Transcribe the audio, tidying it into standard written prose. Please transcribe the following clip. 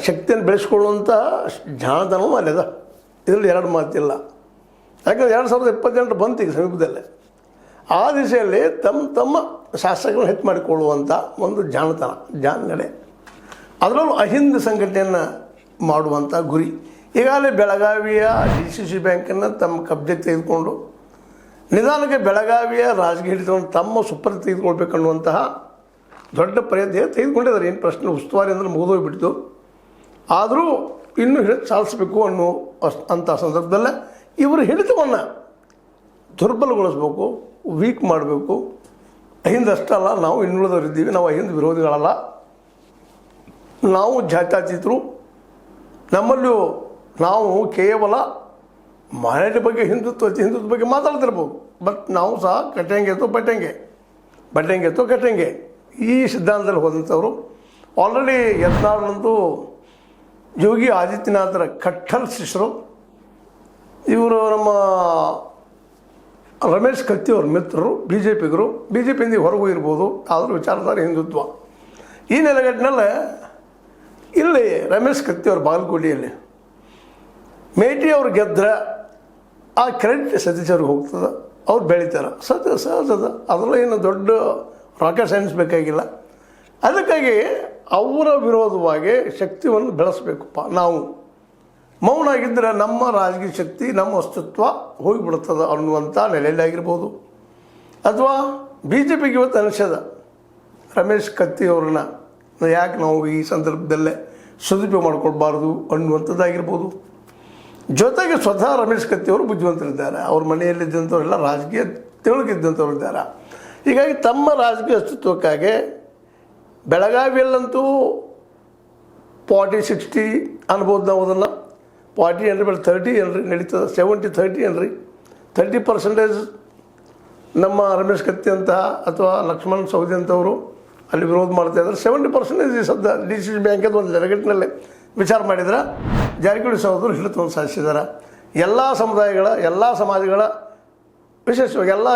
ಶಕ್ತಿಯನ್ನು ಬೆಳೆಸ್ಕೊಳ್ಳುವಂಥ ಜಾಣತನವೂ ಅಲ್ಲಿದೆ. ಇದರಲ್ಲಿ ಎರಡು ಮಾತಿಲ್ಲ. ಯಾಕಂದರೆ 2028 ಬಂತು ಈಗ ಸಮೀಪದಲ್ಲೇ. ಆ ದಿಸೆಯಲ್ಲಿ ತಮ್ಮ ಶಾಸಕರನ್ನು ಹೆಚ್ಚು ಮಾಡಿಕೊಳ್ಳುವಂಥ ಒಂದು ಜಾಣ ನಡೆ, ಅದರಲ್ಲೂ ಅಹಿಂದ ಸಂಘಟನೆಯನ್ನು ಮಾಡುವಂಥ ಗುರಿ. ಈಗಾಗಲೇ ಬೆಳಗಾವಿಯ DCC ಬ್ಯಾಂಕನ್ನು ತಮ್ಮ ಕಬ್ಜೆ ತೆಗೆದುಕೊಂಡು ನಿಧಾನಕ್ಕೆ ಬೆಳಗಾವಿಯ ರಾಜಕೀಯ ಹಿಡಿತವನ್ನು ತಮ್ಮ ಸುಪರ್ದಿ ತೆಗೆದುಕೊಳ್ಬೇಕನ್ನುವಂತಹ ದೊಡ್ಡ ಪ್ರಯತ್ನ ತೆಗೆದುಕೊಂಡಿದ್ದಾರೆ. ಏನು ಪ್ರಶ್ನೆ, ಉಸ್ತುವಾರಿ ಅಂದರೆ ಮುಗಿದೋಗ್ಬಿಡ್ತು. ಆದರೂ ಇನ್ನೂ ಸಾಧಿಸಬೇಕು ಅಂಥ ಸಂದರ್ಭದಲ್ಲೇ ಇವರು ಹಿಡಿತವನ್ನು ದುರ್ಬಲಗೊಳಿಸ್ಬೇಕು, ವೀಕ್ ಮಾಡಬೇಕು. ಅಹಿಂದ ಅಷ್ಟಲ್ಲ, ನಾವು ಇನ್ನುಳಿದವರು ಇದ್ದೀವಿ, ನಾವು ಅಹಿಂದ ವಿರೋಧಿಗಳಲ್ಲ, ನಾವು ಜಾತ್ಯತೀತರು. ನಮ್ಮಲ್ಲೂ ನಾವು ಕೇವಲ ಮರಾಠಿ ಬಗ್ಗೆ ಹಿಂದುತ್ವ ಬಗ್ಗೆ ಮಾತಾಡ್ತಿರ್ಬೋದು, ಬಟ್ ನಾವು ಸಹ ಕಟ್ಟಂಗೆ ತೋ ಕಟ್ಟಂಗೆ ಈ ಸಿದ್ಧಾಂತದಲ್ಲಿ ಹೋದಂಥವರು. ಆಲ್ರೆಡಿ ಯತ್ನಾಳಂತೂ ಯೋಗಿ ಆದಿತ್ಯನಾಥರ ಕಟ್ಟರ್ ಶಿಷ್ಯರು. ಇವರು ನಮ್ಮ ರಮೇಶ್ ಕತ್ತಿಯವ್ರ ಮಿತ್ರರು, ಬಿ ಜೆ ಪಿಯಿಂದ ಹೊರಗೂ ಇರ್ಬೋದು, ಆದರೂ ವಿಚಾರಧಾರೆ ಹಿಂದುತ್ವ. ಈ ನೆಲೆಗಟ್ಟಿನಲ್ಲೇ ಇಲ್ಲಿ ರಮೇಶ್ ಕತ್ತಿಯವ್ರ ಬಾಗಲಕೋಟೆಯಲ್ಲಿ ಮೇಟಿ ಅವ್ರು ಗೆದ್ದರೆ ಆ ಕ್ರೆಡಿಟ್ ಸತೀಶ್ ಅವ್ರಿಗೆ ಹೋಗ್ತದೆ, ಅವ್ರು ಬೆಳೀತಾರೆ. ಸಹಜದ, ಅದರಲ್ಲೂ ಏನು ದೊಡ್ಡ ರಾಕೆಟ್ ಸೈನ್ಸ್ ಬೇಕಾಗಿಲ್ಲ. ಅದಕ್ಕಾಗಿ ಅವರ ವಿರೋಧವಾಗಿ ಶಕ್ತಿಯನ್ನು ಬೆಳೆಸಬೇಕಪ್ಪ. ನಾವು ಮೌನ ಆಗಿದ್ದರೆ ನಮ್ಮ ರಾಜಕೀಯ ಶಕ್ತಿ, ನಮ್ಮ ಅಸ್ತಿತ್ವ ಹೋಗಿಬಿಡ್ತದೆ ಅನ್ನುವಂಥ ನೆಲೆಯಲ್ಲಾಗಿರ್ಬೋದು. ಅಥವಾ BJPಗೆ ಇವತ್ತು ಅನಿಸದ ರಮೇಶ್ ಕತ್ತಿಯವ್ರನ್ನ ಯಾಕೆ ನಾವು ಈ ಸಂದರ್ಭದಲ್ಲೇ ಸದುಪಯೋಗ ಮಾಡ್ಕೊಳ್ಬಾರ್ದು ಅನ್ನುವಂಥದ್ದಾಗಿರ್ಬೋದು. ಜೊತೆಗೆ ಸ್ವತಃ ರಮೇಶ್ ಕತ್ತಿಯವರು ಬುದ್ಧಿವಂತರಿದ್ದಾರೆ, ಅವ್ರ ಮನೆಯಲ್ಲಿದ್ದಂಥವರೆಲ್ಲ ರಾಜಕೀಯ ತಿಳುಗಿದ್ದಂಥವ್ರು ಇದ್ದಾರೆ. ಹೀಗಾಗಿ ತಮ್ಮ ರಾಜಕೀಯ ಅಸ್ತಿತ್ವಕ್ಕಾಗಿ ಬೆಳಗಾವಿಯಲ್ಲಂತೂ 40-60 ಅನ್ಬೋದು. ನಾವು ಅದನ್ನು 40 ಏನ್ರಿ, 30 ಏನ್ರಿ ನಡೀತದೆ, 70-30 ಏನ್ರಿ. 30% ನಮ್ಮ ರಮೇಶ್ ಕತ್ತಿ ಅಂತಹ ಅಥವಾ ಲಕ್ಷ್ಮಣ್ ಸವದಿ ಅಂತವರು ಅಲ್ಲಿ ವಿರೋಧ ಮಾಡ್ತಾಯಿದ್ದಾರೆ. 70% ಈ ಸದ್ಯ DCC ಬ್ಯಾಂಕದ ಒಂದು ನೆಲೆಗಟ್ಟಿನಲ್ಲಿ ವಿಚಾರ ಮಾಡಿದ್ರೆ ಜಾರಕಿಹೊಳಿ ಸಹೋದರರು ಹಿಡಿತವನ್ನು ಸಾಧಿಸಿದ್ದಾರೆ. ಎಲ್ಲ ಸಮುದಾಯಗಳ, ಎಲ್ಲ ಸಮಾಜಗಳ, ವಿಶೇಷವಾಗಿ ಎಲ್ಲ